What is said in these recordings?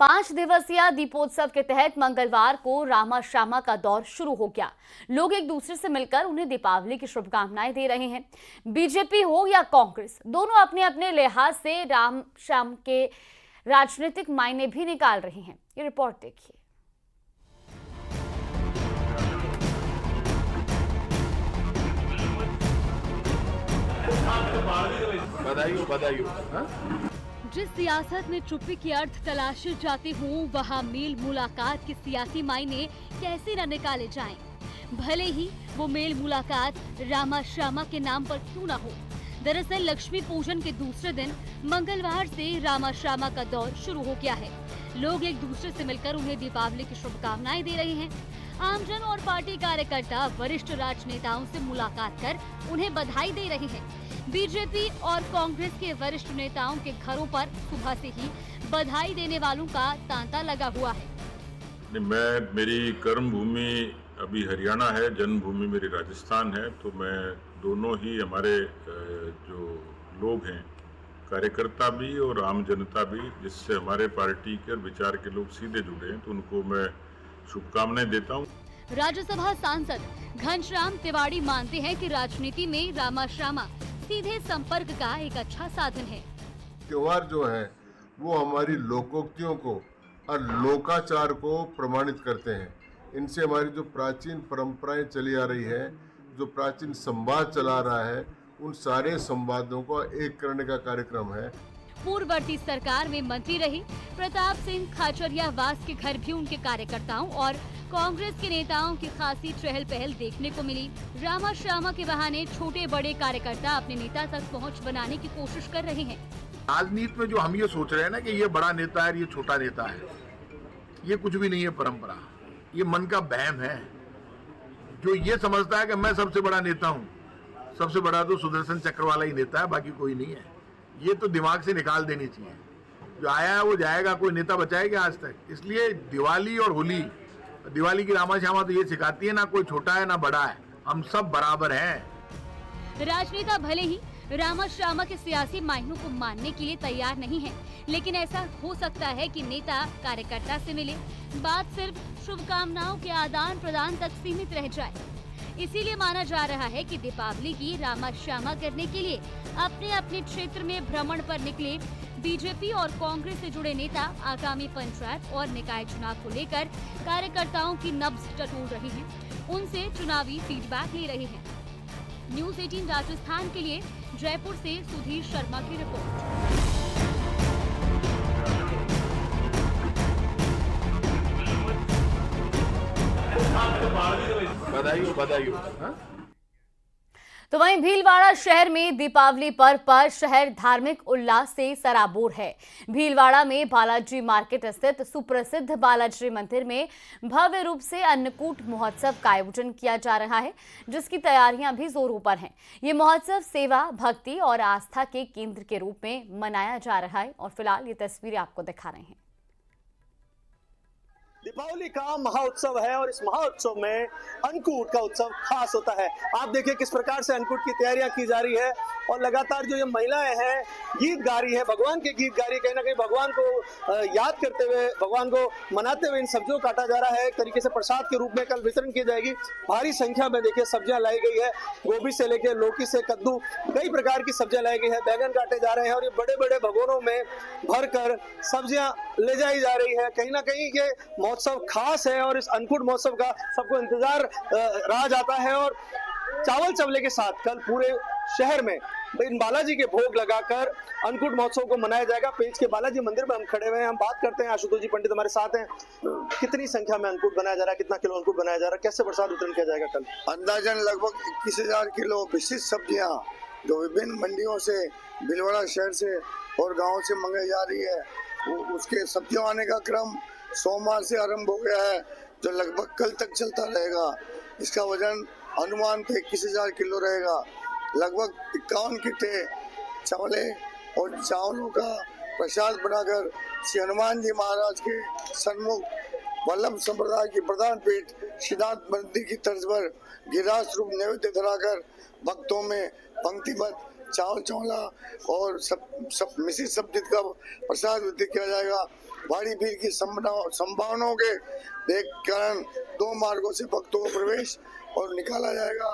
5 दिवसीय दीपोत्सव के तहत मंगलवार को रामा श्यामा का दौर शुरू हो गया। लोग एक दूसरे से मिलकर उन्हें दीपावली की शुभकामनाएं दे रहे हैं। बीजेपी हो या कांग्रेस, दोनों अपने अपने लिहाज से राम श्याम के राजनीतिक मायने भी निकाल रहे हैं। ये रिपोर्ट देखिए। जिस सियासत में चुप्पी की अर्थ तलाशे जाते हों, वहाँ मेल मुलाकात के सियासी मायने कैसे न निकाले जाएं। भले ही वो मेल मुलाकात रामा श्यामा के नाम पर क्यों न हो। दरअसल लक्ष्मी पूजन के दूसरे दिन मंगलवार से रामा श्यामा का दौर शुरू हो गया है। लोग एक दूसरे से मिलकर उन्हें दीपावली की शुभकामनाएं दे रहे हैं। आमजन और पार्टी कार्यकर्ता वरिष्ठ राजनेताओं से मुलाकात कर उन्हें बधाई दे रहे हैं। बीजेपी और कांग्रेस के वरिष्ठ नेताओं के घरों पर सुबह से ही बधाई देने वालों का तांता लगा हुआ है। मेरी कर्म भूमि अभी हरियाणा है, जन्मभूमि मेरी राजस्थान है, तो मैं दोनों ही हमारे जो लोग हैं, कार्यकर्ता भी और आम जनता भी, जिससे हमारे पार्टी के और विचार के लोग सीधे जुड़े हैं, तो उनको मैं शुभकामनाएं देता हूं। राज्यसभा सांसद घनश्याम तिवारी मानते हैं कि राजनीति में रामा श्यामा सीधे संपर्क का एक अच्छा साधन है। त्योहार जो है वो हमारी लोकोक्तियों को और लोकाचार को प्रमाणित करते हैं। इनसे हमारी जो प्राचीन परंपराएं चली आ रही है, जो प्राचीन संवाद चला रहा है, उन सारे संवादों को एक करने का कार्यक्रम है। पूर्ववर्ती सरकार में मंत्री रहे प्रताप सिंह खाचरियावास के घर भी उनके कार्यकर्ताओं और कांग्रेस के नेताओं की खासी चहल पहल देखने को मिली। रामा श्यामा के बहाने छोटे बड़े कार्यकर्ता अपने नेता तक पहुंच बनाने की कोशिश कर रहे हैं। राजनीति में जो हम ये सोच रहे हैं ना कि ये बड़ा नेता है, ये छोटा नेता है, ये कुछ भी नहीं है परंपरा। ये मन का बहम है। जो ये समझता है कि मैं सबसे बड़ा नेता हूँ, सबसे बड़ा तो सुदर्शन चक्र वाला ही नेता है, बाकी कोई नहीं है। ये तो दिमाग से निकाल देनी चाहिए। जो आया है वो जाएगा, कोई नेता बचाएगा आज तक। इसलिए दिवाली और होली, दिवाली की रामा श्यामा तो ये सिखाती है ना कोई छोटा है ना बड़ा है, हम सब बराबर हैं। राजनेता भले ही रामा श्यामा के सियासी मायनों को मानने के लिए तैयार नहीं है, लेकिन ऐसा हो सकता है कि नेता कार्यकर्ता से मिले, बात सिर्फ शुभकामनाओं के आदान प्रदान तक सीमित रह जाए। इसीलिए माना जा रहा है कि दीपावली की रामा श्यामा करने के लिए अपने अपने क्षेत्र में भ्रमण पर निकले बीजेपी और कांग्रेस से जुड़े नेता आगामी पंचायत और निकाय चुनाव को लेकर कार्यकर्ताओं की नब्ज टटोल रहे हैं, उनसे चुनावी फीडबैक ले रहे हैं। न्यूज़ 18 राजस्थान के लिए जयपुर से सुधीर शर्मा की रिपोर्ट। बधाई। तो वहीं भीलवाड़ा शहर में दीपावली पर्व पर शहर धार्मिक उल्लास से सराबोर है। भीलवाड़ा में बालाजी मार्केट स्थित सुप्रसिद्ध बालाजी मंदिर में भव्य रूप से अन्नकूट महोत्सव का आयोजन किया जा रहा है, जिसकी तैयारियां भी जोरों पर हैं। ये महोत्सव सेवा, भक्ति और आस्था के केंद्र के रूप में मनाया जा रहा है और फिलहाल ये तस्वीरें आपको दिखा रहे हैं। दीपावली का महोत्सव है और इस महोत्सव में अन्नकूट का उत्सव खास होता है। आप देखिए किस प्रकार से अन्नकूट की तैयारियां की जा रही है और लगातार जो ये महिलाएं हैं गीत गा रही है, भगवान के गीत गा रही है। कहीं ना कहीं भगवान को याद करते हुए, भगवान को मनाते हुए इन सब्जियों को काटा जा रहा है। एक तरीके से प्रसाद के रूप में कल वितरण की जाएगी। भारी संख्या में देखिए सब्जियां लाई गई है, गोभी से लेकर लौकी से कद्दू, कई प्रकार की सब्जियां लाई गई है। बैगन काटे जा रहे हैं और ये बड़े बड़े भगोनों में भरकर सब्जियां ले जाई जा रही है। कहीं ना कहीं ये महोत्सव खास है और इस अन्नकूट महोत्सव का सबको इंतजार रहा जाता है। और चावल चवले के साथ कल पूरे शहर में इन बालाजी के भोग लगाकर अन्नकूट महोत्सव को मनाया जाएगा। पेंच के बालाजी मंदिर में हम खड़े हुए हैं, हम बात करते हैं। आशुतोष जी पंडित हमारे साथ हैं। कितनी संख्या में अन्नकूट बनाया जा रहा है, कितना किलो अन्नकूट बनाया जा रहा है, कैसे प्रसाद वितरण किया जाएगा कल? अंदाजन लगभग 21,000 किलो विशिष्ट सब्जियां जो विभिन्न मंडियों से, भीलवाड़ा शहर से और गाँव से मंगाई जा रही है। उसके सब्जियों आने का क्रम सोमवार से आरंभ हो गया है, जो लगभग कल तक चलता रहेगा। इसका वजन अनुमान 21,000 किलो रहेगा। लगभग 51 किटे चावले और चावलों का प्रसाद बनाकर श्री हनुमान जी महाराज के सन्मुख वल्लभ संप्रदाय की प्रधान पीठ सिद्धार्थ मंदिर की तर्ज पर गिरिराज रूप नैवेद्य धराकर भक्तों में पंक्तिबद्ध चावल चौला और सब मिश्रित सब्जी का प्रसाद वितरित किया जाएगा। भारी भीड़ की संभावनाओं के देख कारण 2 मार्गों से भक्तों को प्रवेश और निकाला जाएगा।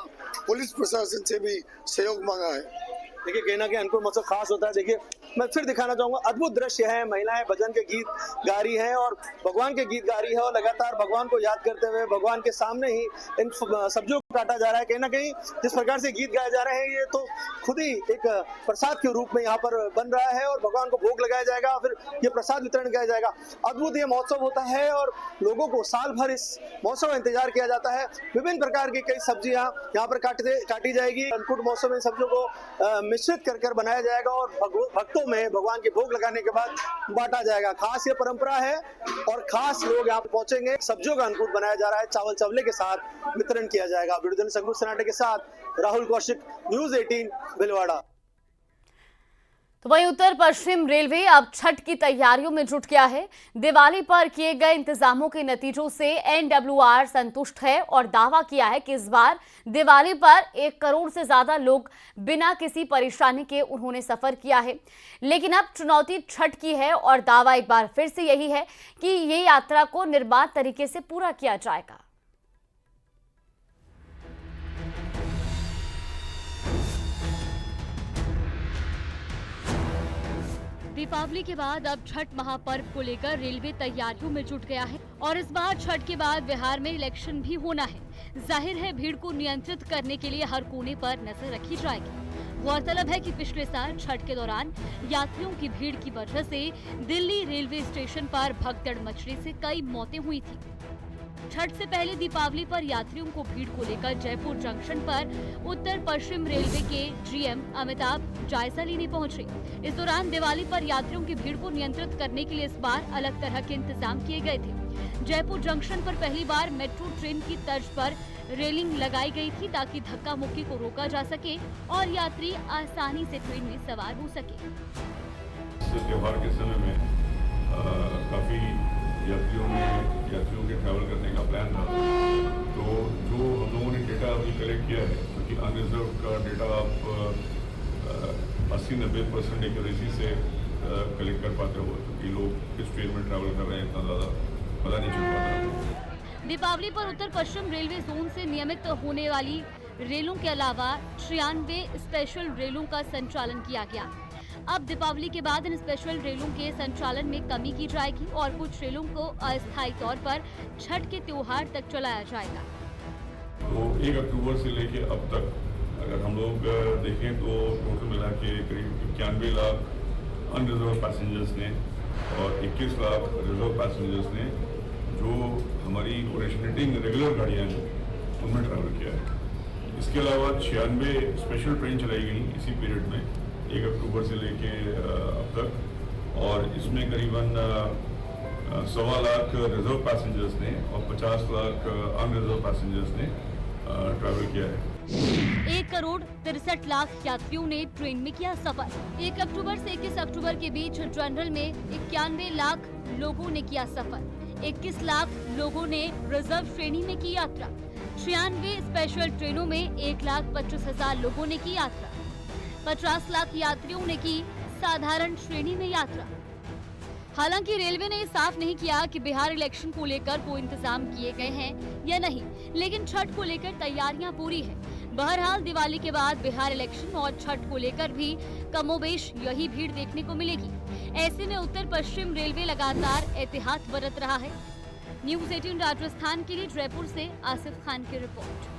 पुलिस प्रशासन से भी सहयोग मांगा है। देखिए कहीं ना कहीं अन्नकूट महोत्सव खास होता है। देखिए मैं फिर दिखाना चाहूंगा, अद्भुत दृश्य है। महिलाएं भजन के गीत गा रही है और भगवान के गीत गा रही है और लगातार भगवान को याद करते हुए भगवान के सामने ही इन सब्जियों को काटा जा रहा है। कहीं ना कहीं जिस प्रकार से गीत गाए जा रहे हैं, ये तो खुद ही एक प्रसाद के रूप में यहाँ पर बन रहा है और भगवान को भोग लगाया जाएगा, फिर ये प्रसाद वितरण किया जाएगा। अद्भुत ये महोत्सव होता है और लोगों को साल भर इस महोत्सव का इंतजार किया जाता है। विभिन्न प्रकार की कई सब्जियां यहाँ पर काटी जाएगी। अन्नकूट महोत्सव में इन सब्जियों को मिश्रित कर बनाया जाएगा और भक्तों में भगवान के भोग लगाने के बाद बांटा जाएगा। खास ये परंपरा है और खास लोग यहाँ पहुंचेंगे। सब्जियों का अन्नकूट बनाया जा रहा है, चावल चवले के साथ वितरण किया जाएगा। वीडियो जर्नलिस्ट अंकुश सनाटे के साथ राहुल कौशिक, न्यूज़ 18 भीलवाड़ा। तो वहीं उत्तर पश्चिम रेलवे अब छठ की तैयारियों में जुट गया है। दिवाली पर किए गए इंतजामों के नतीजों से एनडब्ल्यूआर संतुष्ट है और दावा किया है कि इस बार दिवाली पर 1 करोड़ से ज्यादा लोग बिना किसी परेशानी के उन्होंने सफर किया है। लेकिन अब चुनौती छठ की है और दावा एक बार फिर से यही है कि ये यात्रा को निर्बाध तरीके से पूरा किया जाएगा। दीपावली के बाद अब छठ महापर्व को लेकर रेलवे तैयारियों में जुट गया है और इस बार छठ के बाद बिहार में इलेक्शन भी होना है। जाहिर है भीड़ को नियंत्रित करने के लिए हर कोने पर नजर रखी जाएगी। गौरतलब है कि पिछले साल छठ के दौरान यात्रियों की भीड़ की वजह से दिल्ली रेलवे स्टेशन पर भगदड़ मचने से कई मौतें हुई थी। छठ से पहले दीपावली पर यात्रियों को भीड़ को लेकर जयपुर जंक्शन पर उत्तर पश्चिम रेलवे के जीएम अमिताभ जायजा लेने पहुंचे। इस दौरान दिवाली पर यात्रियों की भीड़ को नियंत्रित करने के लिए इस बार अलग तरह के इंतजाम किए गए थे। जयपुर जंक्शन पर पहली बार मेट्रो ट्रेन की तर्ज पर रेलिंग लगाई गई थी ताकि धक्का मुक्की को रोका जा सके और यात्री आसानी से ट्रेन में सवार हो सके। त्योहार के समय में काफी यात्रियों के ट्रैवल करने का प्लान था, तो जो हम लोगों ने डेटा अभी कलेक्ट किया है, क्योंकि अनरिजर्व का डेटा आप 80-90% एक्यूरेसी से कलेक्ट कर पाते हो, क्योंकि लोग किस ट्रेन में ट्रैवल कर रहे हैं इतना ज़्यादा पता नहीं चल पाता। दीपावली पर उत्तर पश्चिम रेलवे जोन से नियमित होने वाली रेलों के अलावा 96 स्पेशल रेलों का संचालन किया गया। अब दीपावली के बाद इन स्पेशल रेलों के संचालन में कमी की जाएगी और कुछ रेलों को अस्थायी तौर पर छठ के त्योहार तक चलाया जाएगा। तो 1 अक्टूबर से लेके अब तक अगर हम लोग देखें तो टोटल मिला के करीब 91 लाख अनरिजर्व पैसेंजर्स ने और 21 लाख रिजर्व पैसेंजर्स ने जो हमारी ओरिजिनेटिंग रेगुलर गाड़ियाँ हैं उनमें ट्रैवल किया है। इसके अलावा 96 स्पेशल ट्रेन चलाई गई इसी पीरियड में 1 अक्टूबर से लेके अब तक, और इसमें करीबन 1.25 लाख रिजर्व पैसेंजर्स ने और 50 लाख अनरिजर्व पैसेंजर्स ने ट्रैवल किया है। 1 करोड़ 63 लाख यात्रियों ने ट्रेन में किया सफर। 1 अक्टूबर से 21 अक्टूबर के बीच जनरल में 91 लाख लोगों ने किया सफर। 21 लाख लोगों ने रिजर्व श्रेणी में की यात्रा। 96 स्पेशल ट्रेनों में 1,25,000 लोगों ने की यात्रा। 50 लाख यात्रियों ने की साधारण श्रेणी में यात्रा। हालांकि रेलवे ने साफ नहीं किया कि बिहार इलेक्शन को लेकर कोई इंतजाम किए गए हैं या नहीं, लेकिन छठ को लेकर तैयारियां पूरी है। बहरहाल दिवाली के बाद बिहार इलेक्शन और छठ को लेकर भी कमोबेश यही भीड़ देखने को मिलेगी। ऐसे में उत्तर पश्चिम रेलवे लगातार एहतियात बरत रहा है। न्यूज़ 18 राजस्थान के लिए जयपुर से आसिफ खान की रिपोर्ट।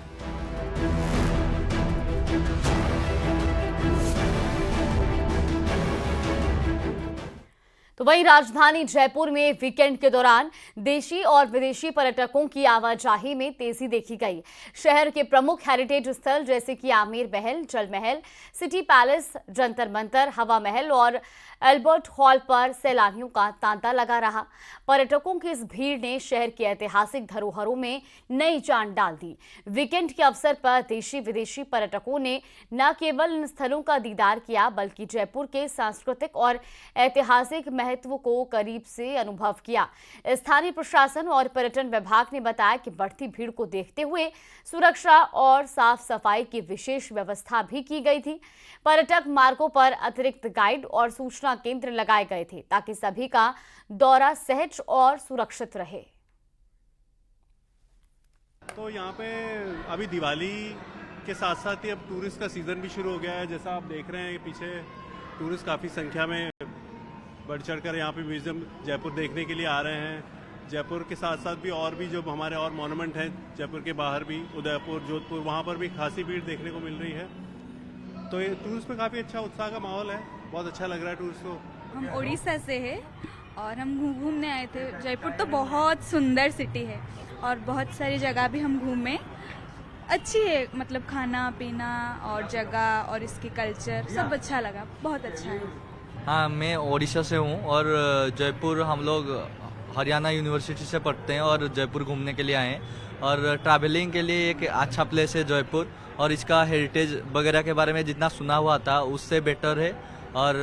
तो वहीं राजधानी जयपुर में वीकेंड के दौरान देशी और विदेशी पर्यटकों की आवाजाही में तेजी देखी गई। शहर के प्रमुख हेरिटेज स्थल जैसे कि आमेर महल, जल महल, सिटी पैलेस, जंतर मंतर, हवा महल और अल्बर्ट हॉल पर सैलानियों का तांता लगा रहा। पर्यटकों की इस भीड़ ने शहर की ऐतिहासिक धरोहरों में नई जान डाल दी। वीकेंड के अवसर पर देशी विदेशी पर्यटकों ने न केवल इन स्थलों का दीदार किया, बल्कि जयपुर के सांस्कृतिक और ऐतिहासिक महत्व को करीब से अनुभव किया। स्थानीय प्रशासन और पर्यटन विभाग ने बताया कि बढ़ती भीड़ को देखते हुए सुरक्षा और साफ सफाई की विशेष व्यवस्था भी की गई थी। पर्यटक मार्गों पर अतिरिक्त गाइड और सूचना केंद्र लगाए गए थे ताकि सभी का दौरा सहज और सुरक्षित रहे। तो यहाँ पे अभी दिवाली के साथ साथ ही अब टूरिस्ट का सीज़न भी शुरू हो गया है। जैसा आप देख रहे हैं पीछे टूरिस्ट काफ़ी संख्या में बढ़ चढ़कर यहाँ पे म्यूज़ियम जयपुर देखने के लिए आ रहे हैं। जयपुर के साथ साथ भी और भी जो हमारे और मॉन्यूमेंट हैं जयपुर के बाहर भी, उदयपुर, जोधपुर, वहाँ पर भी खासी भीड़ देखने को मिल रही है। तो ये टूरिस्ट में काफ़ी अच्छा उत्साह का माहौल है, बहुत अच्छा लग रहा है टूरिस्ट को। हम उड़ीसा से हैं और हम घूमने आए थे। जयपुर तो बहुत सुंदर सिटी है और बहुत सारी जगह भी हम घूमे। अच्छी है, मतलब खाना पीना और जगह और इसकी कल्चर सब अच्छा लगा, बहुत अच्छा है। हाँ, मैं ओडिशा से हूँ और जयपुर हम लोग हरियाणा यूनिवर्सिटी से पढ़ते हैं और जयपुर घूमने के लिए आए हैं। और ट्रैवलिंग के लिए एक अच्छा प्लेस है जयपुर, और इसका हेरिटेज वगैरह के बारे में जितना सुना हुआ था उससे बेटर है। और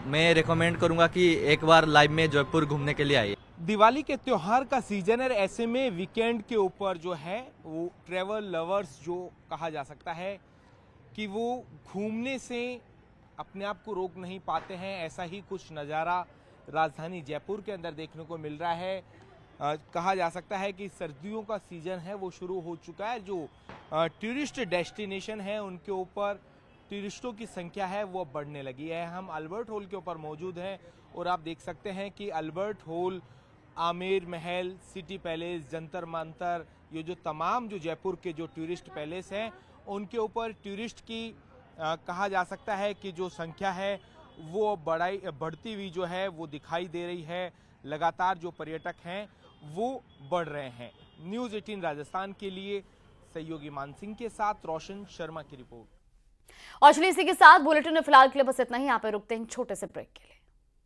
मैं रेकमेंड करूँगा कि एक बार लाइव में जयपुर घूमने के लिए आइए। दिवाली के त्यौहार का सीजन है, ऐसे में वीकेंड के ऊपर जो है वो ट्रैवल लवर्स जो कहा जा सकता है कि वो घूमने से अपने आप को रोक नहीं पाते हैं। ऐसा ही कुछ नज़ारा राजधानी जयपुर के अंदर देखने को मिल रहा है। कहा जा सकता है कि सर्दियों का सीजन है वो शुरू हो चुका है। जो टूरिस्ट डेस्टिनेशन है उनके ऊपर टूरिस्टों की संख्या है वो बढ़ने लगी है। हम अल्बर्ट हॉल के ऊपर मौजूद हैं और आप देख सकते हैं कि अल्बर्ट हॉल, आमेर महल, सिटी पैलेस, जंतर मंतर, ये जो तमाम जो जयपुर के जो टूरिस्ट पैलेस हैं उनके ऊपर टूरिस्ट की कहा जा सकता है कि जो संख्या है वो बढ़ती हुई जो है वो दिखाई दे रही है। लगातार जो पर्यटक हैं वो बढ़ रहे हैं। न्यूज़ 18 राजस्थान के लिए सहयोगी मानसिंह के साथ रोशन शर्मा की रिपोर्ट। और चलिए इसी के साथ बुलेटिन में फिलहाल के लिए बस इतना ही। यहाँ पे रुकते हैं छोटे से ब्रेक के लिए।